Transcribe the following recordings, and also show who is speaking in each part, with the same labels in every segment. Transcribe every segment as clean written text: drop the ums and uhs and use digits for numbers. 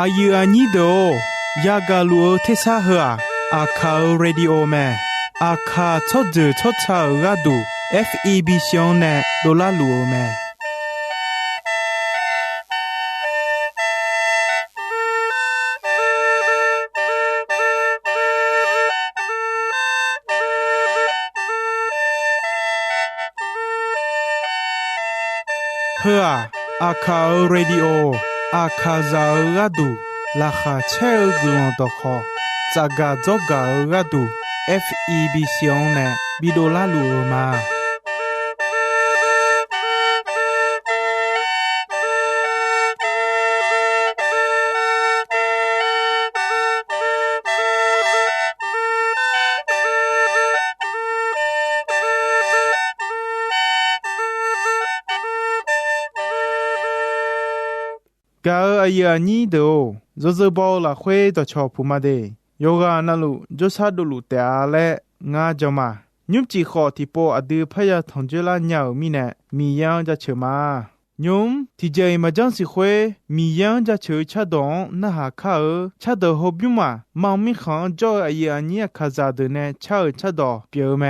Speaker 1: อายุอันนี้โดยากาลัวเทสาหัวอาคาเรดิโอแมอาคาชดจืชดชาระดู FEB ชงเนโดลาลัวแมเพื่ออาคาเรดิโออาคาซาระดูราคาเชลกลอนตอคอจากาจอการะดู FEB ชงเนบิโดลาลัวมากาอายานีโดโจโจบอลาเควตชอพูมาเดโยกานาลุโจซาดูลุเตอาเลงาจามายุมจีขอที่โปอดือพยาทองเจลาญามีเนมียังจะเชมายุมที่เจมาจังสิเควมียังจะเชชะดองนะหาคาชะดอฮบิมามังมิขังจออายานีคาซาเดเนชะชะดอเปียวแม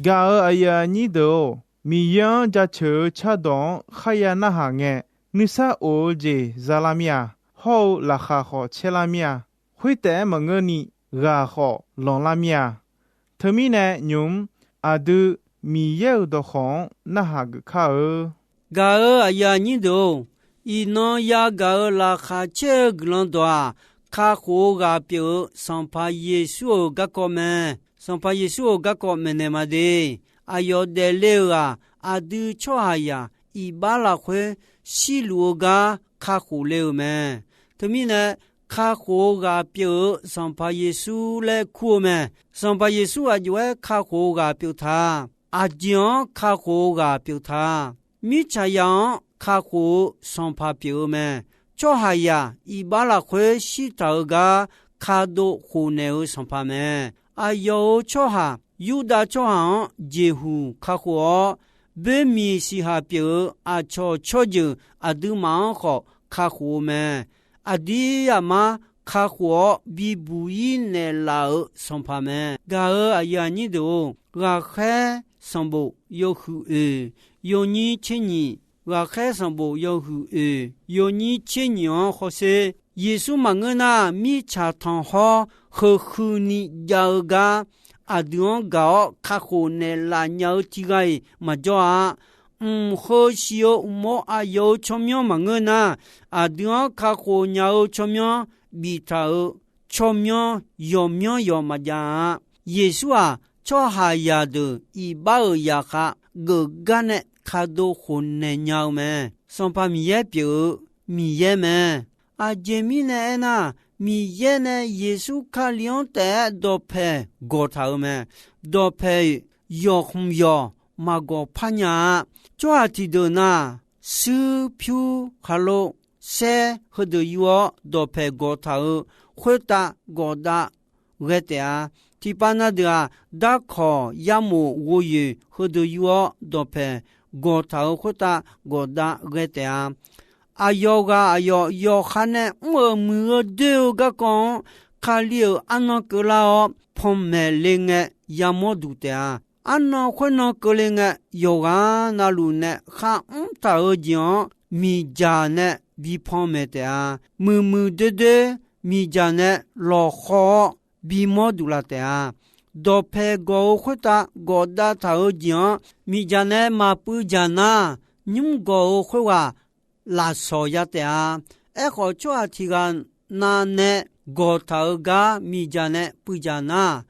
Speaker 1: กาอายานีโดมียังจะเชอชะดองขยานะหาเงนิซาโอเจซาลามียฮอลาคาขอเชลามียหุยแต่มงเงนีกาขอลองลามียเธอมีแนยุมอาดูมีเยอดของนะหากข้าก
Speaker 2: าอายานีโดอีนอยากาลาคาเชกลอนตัวคาโคกาเปียวสัมภาเยซูกะกอเมสัมภาเยซูกะกอเมเนมาเดอายอเดเลวาอาดูชัวหายาอีบาลาเควชิลูกาคาโคเลวเมเธอมีแนคาโคกาเปียวสัมภาเยซูเลคูเมสัมภาเยซูอาจวยคาโคกาเปียวทาอาจยองคาโคกาเปียวทามิชายังคาโคสัมภาเปียวเมชัวหายาอีบาลาเควชิตากาคาโดโคเนวสัมภาเมอายอชัวหา犹大朝行耶户卡火贝米西哈表阿朝朝就阿都忙好卡火咩阿迪亚嘛卡火比不伊内老上帕咩噶尔阿亚尼都阿开上部有户有你千年阿开上部有户有你千年好些耶稣嘛个那米查汤好和户你要个阿东搞卡火内拉鸟几个嘛叫啊好小莫阿有聪明嘛个那阿东卡火鸟聪明比他聪明有明有嘛呀耶稣啊cho hà ya de i ba ya kha go ga ne kha do khon ne nyao me son pa mi ye pyo mi ye me a je mi ne na mi ye ne yesu kha lion te do phe go tha me do phe yo khum yo ma go pha nya cho a ti do na su phu kha lo se ho de yo do phe go tha khwe ta go da ge te a提巴那的啊，大考亚木我语和的有多陪我头或者我打个的啊，啊有个啊有看呢，我没得个讲，看了安那个啦，碰没灵个亚木度的啊，安那会那个灵个有啊那路呢，看他而讲米家呢比碰没的啊，没得米家呢老好。比莫杜拉的啊，多陪狗回答狗打头讲，米家呢马不家呢，你们狗会话拉手呀的啊，好做啊提个那呢狗头个米家呢不家呢，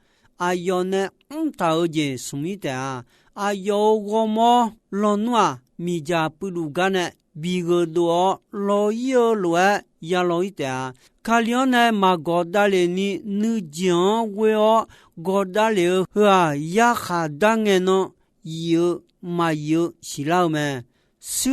Speaker 2: 有呢头件什么的啊，有我么老奴啊米家不如个呢，比个多老有来也老一点啊。卡里呢马高达里你讲为哦高达里和亚哈当然呢有嘛有是老们是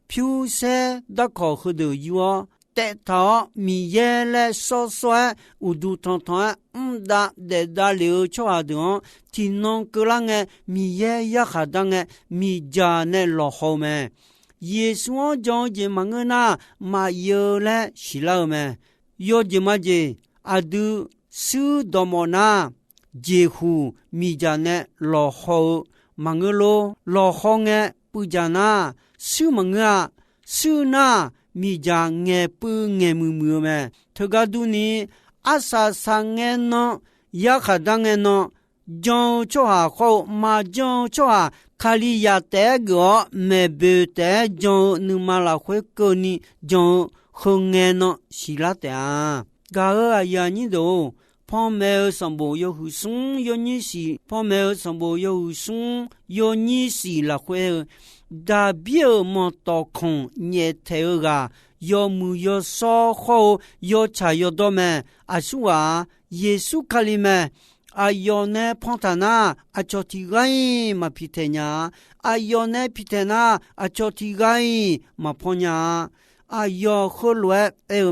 Speaker 2: 飘色的考核的有哦带头米耶来说说无度汤汤的在达里错的哦听侬个人的米耶亚哈当的米家呢老好们耶稣讲的嘛个那嘛有来是老们yo jimaje adu su domona jehu mijane lo ho mangelo lo ho nge pujana su manga su na mijange pu nge mu me thogadu ni asa sange no yakhadange no jon cho ha kho ma jon cho ha khali ya te go me be te jon nu ma la khwe ko ni jon không nghe nó xí lá ta gà ở nhà như đó phong mèo sắm bộ yêu hữu sung yêu như xí phong mèo sắm bộ yêu hữu sung yêu như xí là khoe đã biểu một tàu không nhẹ theo gà yêu mu yêu so khô yêu cha yêu đom asua Yesu kalime yêu ne pontana cho ti gai mà pitenya yêu ne pitena cho ti gai mà ponya yo kholo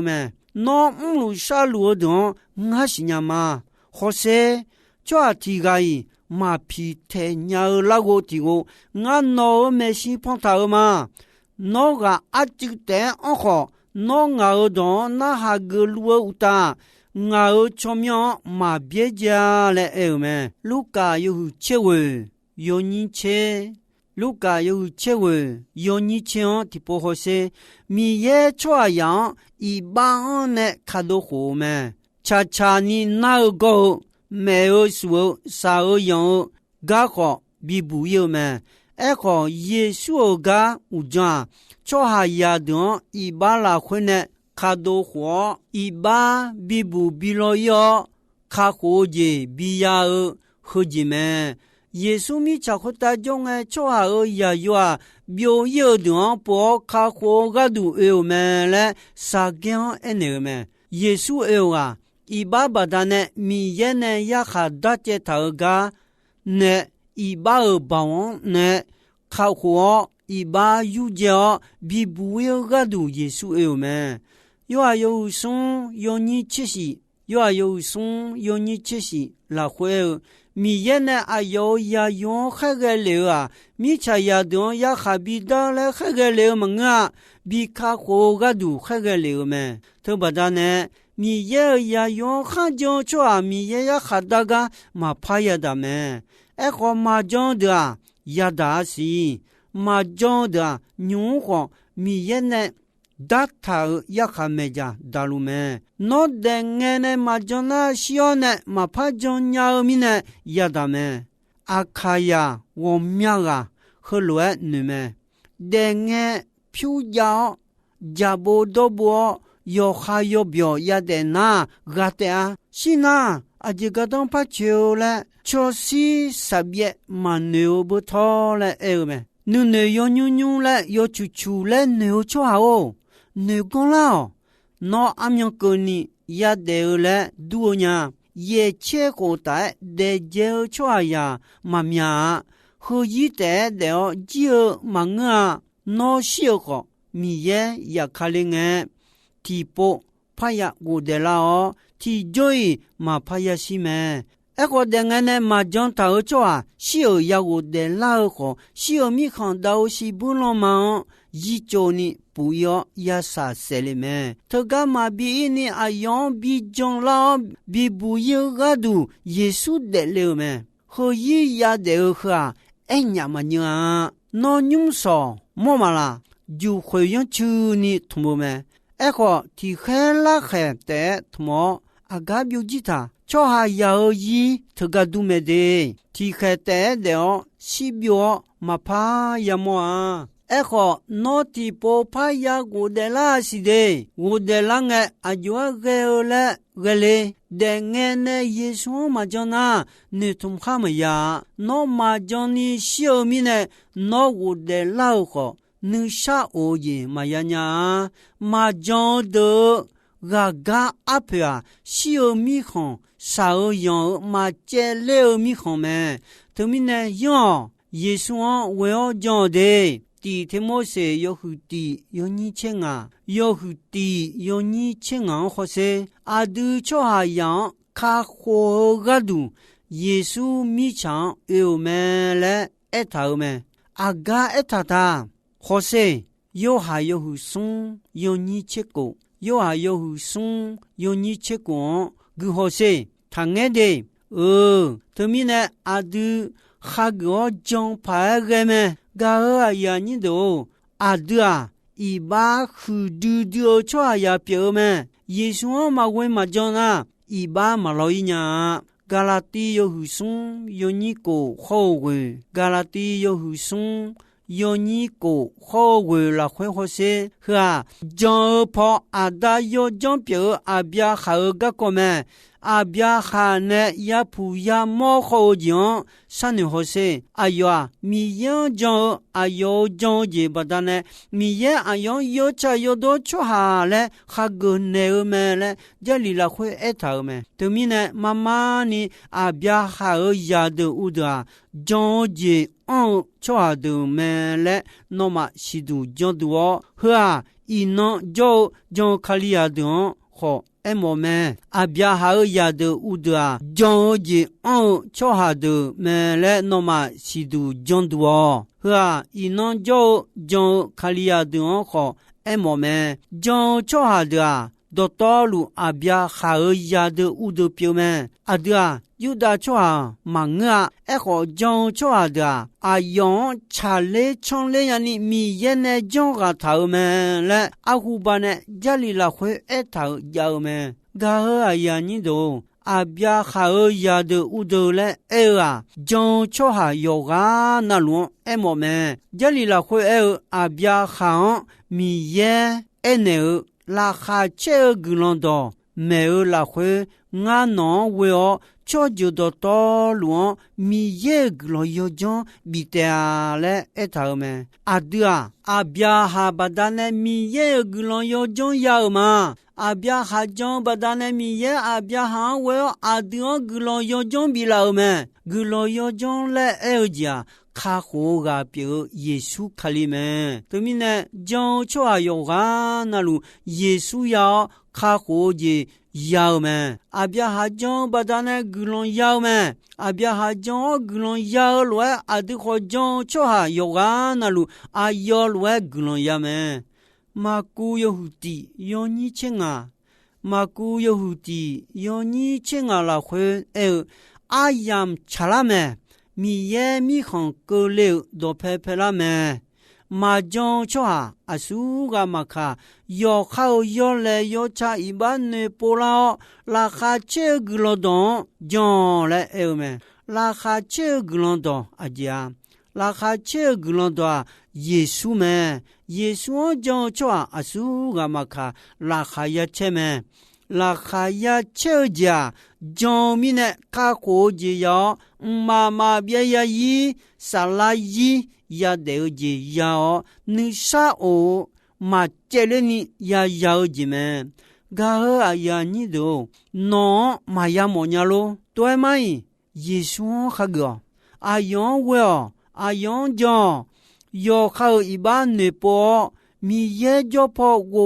Speaker 2: me no lu sha lu don nga sinya ma hose cho ti gai ma pi te nya la go ti go nga no me si pon ta ma no ga a ti te on ho no nga don na ha ge lu uta nga chomyo ma bie ja le me luka yu chewe yo ni che luka yu chewe yo ni che ti po hose mi ye chua yang i ba ne kado ho me cha cha ni na go me o su sa o yang ga ko bi bu yo me e ko yesu ga u ja cho ha ya don i ba la khwe ne kado ho i ba bi bu bi lo yo kha ko je bi ya ho ji me耶稣咪查克大众诶，做下个呀哟啊，表有段播卡火个都有咩嘞？啥讲诶呢咩？耶稣有啊，伊巴巴达呢，米耶呢呀哈大只头个呢，伊巴尔巴王呢，卡火伊巴有叫比不有个都耶稣有咩？有啊有松有你七夕，有啊有松有你七夕，那会。米耶呢啊有呀用海个流啊，米查呀东呀哈比到了海个流么啊，比卡火个都海个流么，特别的呢。米耶呀用汉江做啊，米耶呀哈达个马帕呀的么，哎和马江的啊呀达西，马江的牛黄米耶呢。达塔呀哈没家达鲁me，那等下呢马江那西安呢马帕江呀米呢呀达me，阿卡呀我苗啊和乱女me，等下漂呀加波多波有哈有表呀的那个的啊，是那阿这个当帕球了，就是10月马牛不拖了哎me，女女有女女了有处处了牛做好哦。nếu con lao nó âm nhạc cơ ni ya đều là đua nhà ye che cổ tại để gieo cho ya mà mía hư ý để đeo gieo mà ngà nó siêu khó mi ye ya khali nghe thì bộ phải ya của để lao thì joy mà phải ya si mẹ eko dengan ne majon tau choa siêu ya của để lao khó siêu mi khang đau si buôn mà yi cho ni不要呀啥事里面，他干嘛比你啊样比将老比不要个都耶稣得了没？和一呀得喝啊，哎呀嘛牛啊，那牛少么嘛啦，就会用求你同不没？哎个提海拉海得同么？啊个表吉他，叫下要一他个都没得，提海得了西表嘛怕呀么啊？哎个，那地波怕呀，我的那是的，我的那个啊，就个了个嘞，但俺呢也说嘛讲呐，你同他们呀，那嘛讲你小米呢，那我的老个，你啥恶意嘛呀呀，嘛讲的个个阿婆啊，小米行少样嘛接了米行咩，他们呢样也说我要讲的。第天么些有胡地有2000啊，有胡地有2000啊，或是阿都做下样卡火个都，耶稣米强有咩嘞？一头咩？阿个一头他，或是有还有胡松有2000个，有还有胡松有2000个，个或是他爱的，他们呢阿都哈个奖牌个咩？ga ya ni do adua iba khudu dio chwa ya pyo me yesu ma we ma jona iba ma lo nya galati yo hu sung yo ni ko ho we galati yo hu sung yo ni ko ho we la khwe ho se ha jo pho ada yo jon pyo abya kha ga ko me abya kha ne ya phu ya mo kho jon san ne ho se ayo mi yan jon ayo jon je badane mi ye ayo yo cha yo do cho ha le kha go ne me le jali la khwe eta me to mi ne mama ni abya kha ya de u da jon je on cho ha de me le no ma si du jon do ha ino jo jon khali ya de ho e mo me abya ha ya de u da jon je on cho ha de me le no ma si du jon do ha ino jo jon khali ya de ho e mo me jon cho ha de do to lu abya ha ya de u de pyo me adua yu da cho ha ma nga e ho jon cho ha da a yon cha le chong le ya ni mi ye ne jon ga tha me le a hu ba ne jali la khwe e tha ya me ga ha ya ni do abya ha ya de u de le e a jon cho ha yo ga na lu e mo me jali la khwe e abya ha mi ye e ne la kha che glon do me la khwe nga no we o cho ju do to lu mi ye glo yo jon bi ta le e ta me adua abya ha badane mi ye glo yo jon ya ma abya ha jon badane mi ye abya ha we adua glo yo jon bi la me glo yo jon le e ja kha ho ga pyo yesu khali me to mi ne jon cho yo ga na lu yesu ya kha ho je 要么阿别哈将把他那古龙要么阿别哈将古龙要来阿的好将就哈有啊那路阿要来古龙要么马古有胡地有你请啊马古有胡地有你请啊啦会阿样吃了么米也米行够了都拍拍了么马将就哈阿苏个马卡要好要来要差一般的不老拉哈切古罗东将来么拉哈切古罗东阿家拉哈切古罗东耶稣么耶稣将就阿苏个马卡拉哈呀切么拉哈呀切家将米呢卡火节要妈妈别呀伊萨拉伊ya deo ji yao ni sa o ma chele ni ya yao ji me ga a ya ni do no ma ya mo nya lo toy mai yesu kha go a yon we a yon jo yo kha i ba ne po mi ye jo po wo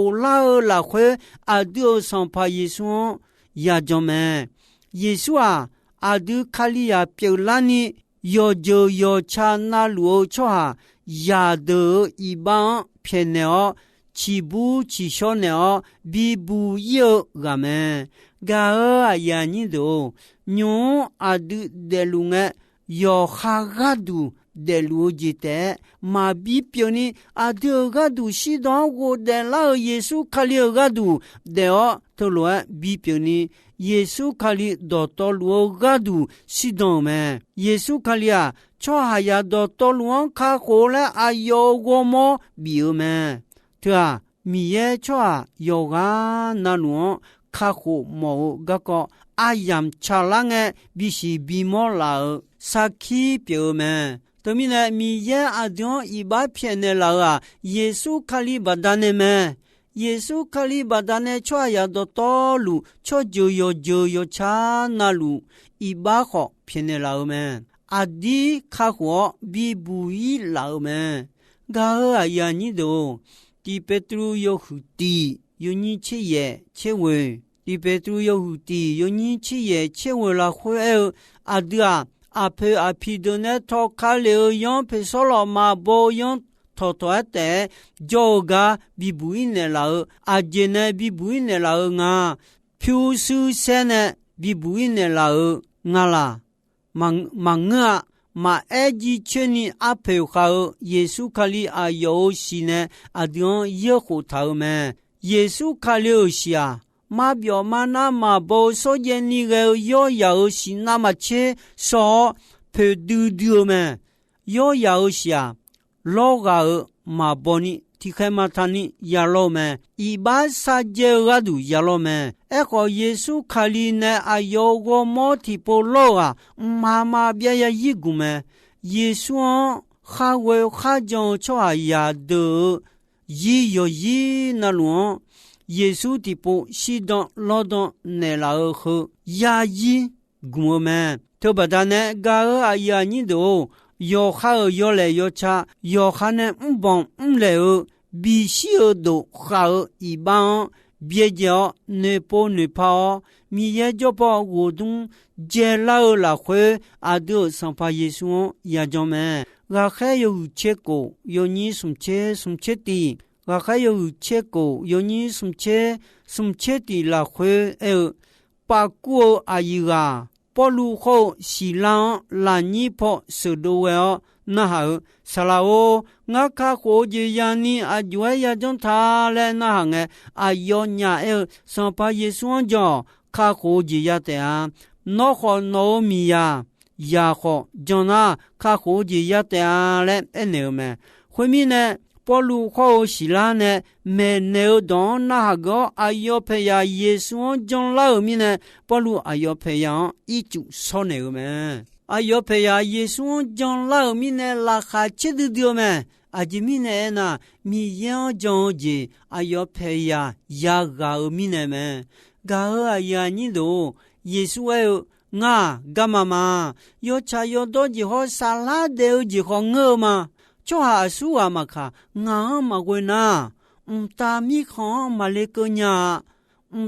Speaker 2: la khwe a do san pa yesu ya jo me yesu a du khali ya pyo la ni yo jo yo cha na luo choa ya de i ban phe ne o chi bu chi sho ne o bi bu yo ga me ga a ya ni do nyu a du de lu nge yo kha ga du de lu ji te ma bi pyo ni a de ga du si do go de la yesu khali ga du de o to lo bi pyo ni 예수 칼리 도토 루가두 시도메 예수 칼리아 초하야 도토 루원 카고라 아요고모 비우메 자 미에 초아 요가 나누 카고 모 가고 아얌 차랑에 비시 비모라 사키 비우메 도미네 미에 아디오 이바 피에네라가 예수 칼리 바다네메 예수 칼리 바다네 초아야도 또루 초조요 차나루 이바호 피네라우멘 아디 카호 비부이 라우멘 가아야니도 디페트루 요후디 요니치예 체웨 디페트루 요후디 요니치예 체웨라 호에 아드아 앞에 아피도네 토칼레 용 페솔로마 보용 토토아테 조가 비부인네 라우 아제네 비부인네 라우 nga 퓨수세네 비부인네 라우 nga라 망nga 마 에지 쳔니 앞에 가우 예수 칼리 아요시네 아디온 예호 타우메 예수 칼리오시아 마벼 마나 마보 소제니게 요야오시 나마체 소 페두두메 요야오시아 로가 마보니 티케마타니 야로메 이바사제가두 야로메 에코 예수 칼리네 아요고 모티폴로가 마마비야 이구메 예수 하웨 하정 초아야드 이요이 나루 예수 티포 시동 로동 네라흐 야이 구메 토바다네 가어 아야니도 yo ha yo le yo cha yo ha ne bon le bi shi do ha i ban bie jo ne po ne pa mi ye jo po wo dun je la la khwe a do san pa yesu ya jo me ga kha yo che ko yo ni sum che ti ga kha yo che ko yo ni sum che ti la khwe pa ku a yi ga保路后西朗拉尼坡首都为那好萨拉欧我卡火箭样你啊就要将他来那行诶啊要伢上把耶稣讲卡火箭呀的啊那好糯米呀呀好将那卡火箭呀的啊来牛们后面呢保路后西朗呢没牛当那个啊要培养耶稣将老米呢保路啊要培养一组少牛们啊要培养耶稣将老米呢拉哈切的丢们啊这米呢那米样将子啊要培养呀个米呢们个啊呀你都耶稣nga gamama yo cha yo do ji ho sala de ji ho ngo ma cho ha su ma kha nga ma gwe na ta mi kho ma le ko nya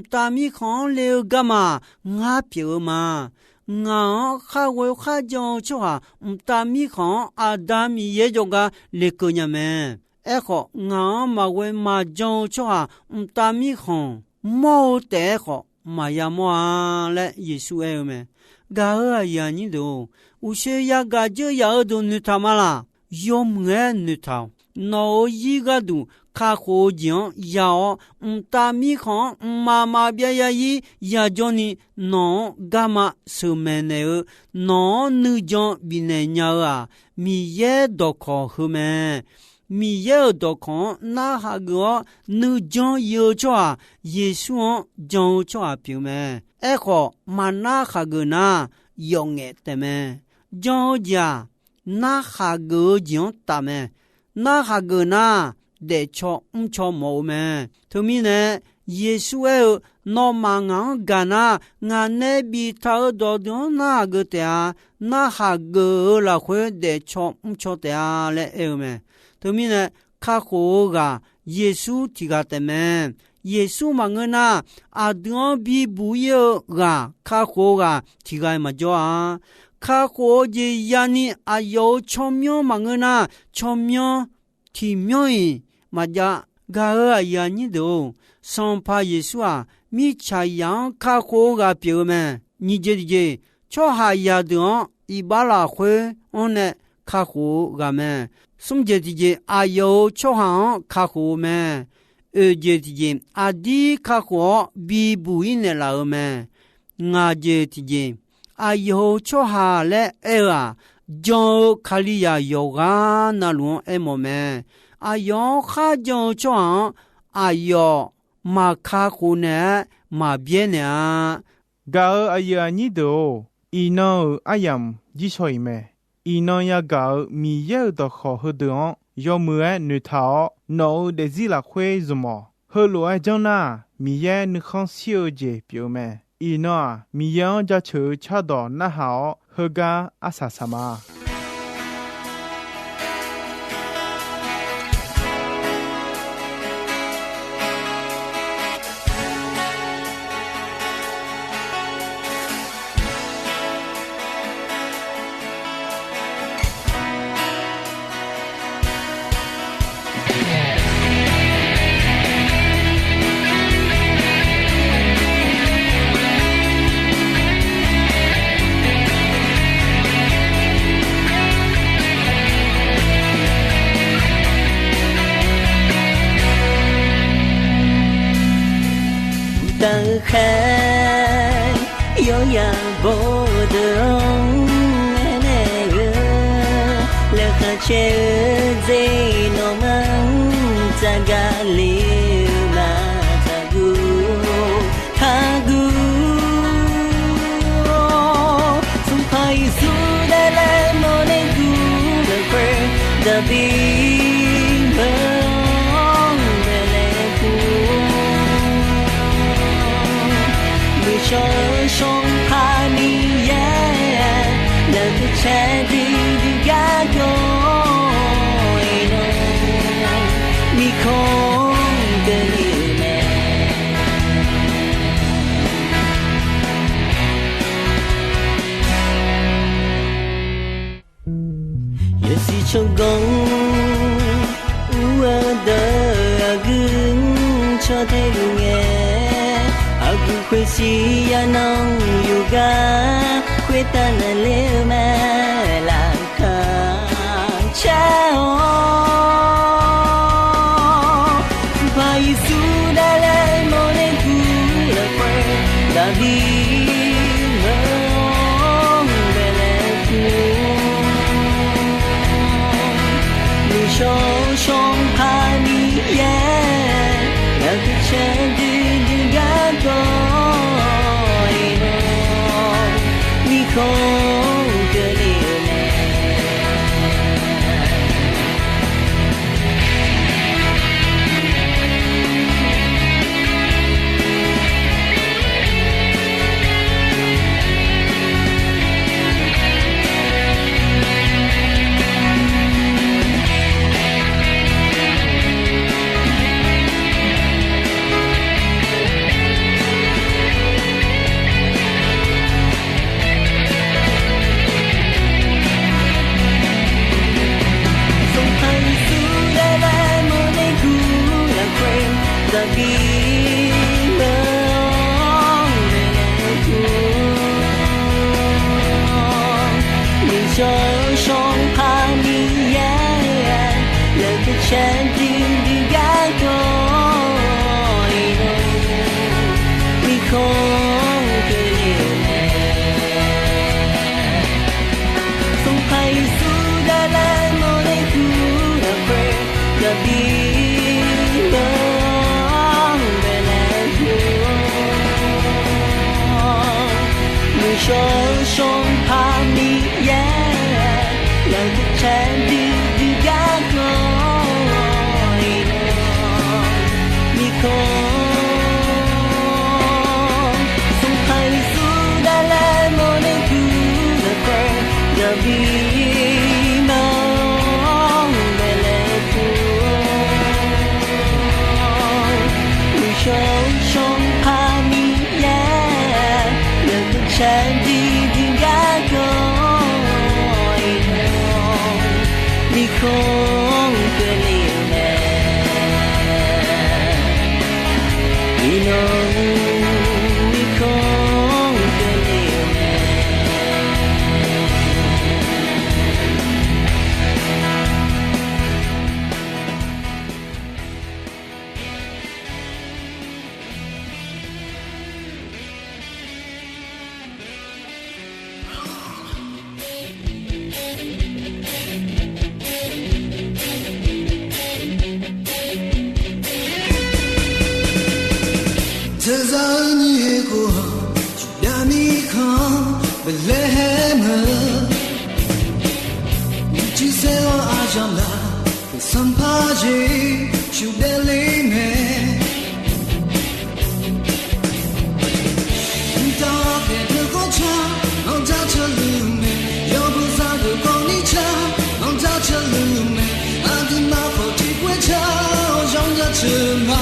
Speaker 2: 大米康了干嘛？我表嘛，我还会还讲说话，大米康阿达米也就个那个人们，哎好，我嘛会嘛讲说话，大米康冇得好，嘛也冇啊嘞，耶稣哎们，噶个呀你都，有些呀个就要都你他妈啦，有么你他，那一个都。卡好讲要大米康妈妈别呀伊呀叫你喏干嘛什么呢？喏你讲比那鸟啊，米也多考后面，米也多考那哈个你讲有错，耶稣讲错表面，哎好嘛那哈个那用的的面，讲家那哈个讲大面，那哈个那。để cho cho mồ mẹ thôi mi nè Giêsu ơi nó mà ngang gana ngang nè bị tháo đó đó na gỡ tia na ha gỡ là khơi để cho tia lẽ eo mẹ thôi mi nè khá khổ gà Giêsu thì gà tè mẹ Giêsu mà ngơ na à đứa bị bùi gà khá khổ gà thì gà mà cho à khá khổ gì yani à yếu cho miêu mà ngơ na cho miêu thì miêu mà ja ga ya ni do son pa Yesu a mi cha yang kha kho ga pyo me ni je je cho ha ya do i ba la khwe on ne kha kho ga me sum je je a yo cho ha kha kho me e je je a di kha kho bi bu i ne la me nga je je a yo cho ha le e a jo khali ya yoga na lu e mo me à yo khá cho à yo mà khá khu nè mà biến nè
Speaker 1: gà ở nhà nhị đồ ino ayam chỉ soi mẹ ino ya gà mi yêu đó khó hơn đó yo mưa nữ thảo nấu để gì là khuê rồi mà hơn lúa trong na mi yêu nữ không siêu dễ biểu mẹ ino mi yêu cho chữ cha đó na hảo hơn gà asasama
Speaker 3: khan yo ya bo de ne le kha che ze no mang ta ga li ma ta gu sum pai su de le no ne gu le kwe da bi cho sông hà mi ye là cái che đi ga coi nó mi không cần yêu mẹ ye si trong gong ua đờ gương cho thấy nghe khuê si ya nong yoga khuê ta na le ma la ka chao ba Yesu da le mo ne ku la kwe da vi mo de le ku ni shong shong pa ni ye la ku chen di ga go không cần 也过，就让你看不来么？你只是我爱上了，被伤怕着，就在里面。到别的广场，往家车路面，有不少的光你唱，往家车路面，阿弟妈婆体会唱，让家车马。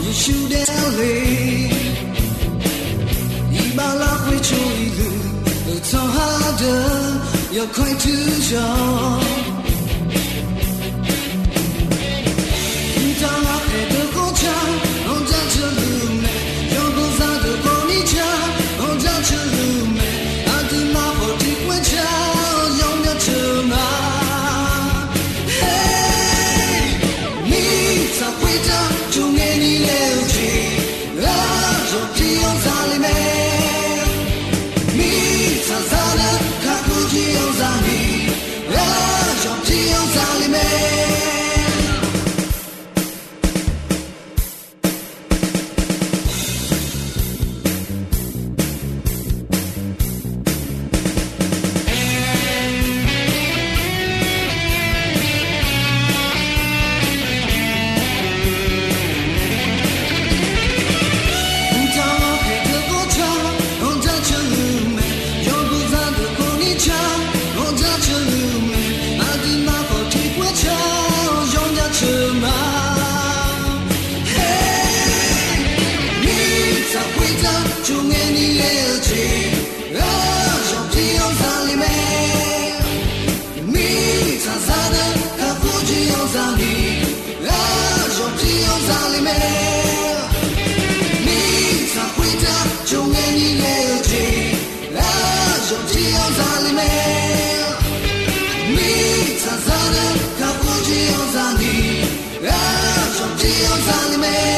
Speaker 3: 也修点力，一把拉回出一路，走好的要快途中。到拉黑的广场，往家车路面，有不少的光你唱，往家车路面，阿弟妈婆体会唱，用掉车马。就给你留起，手机用在里面，你傻傻的看不起用在你，手机用在里面。手机用在里面。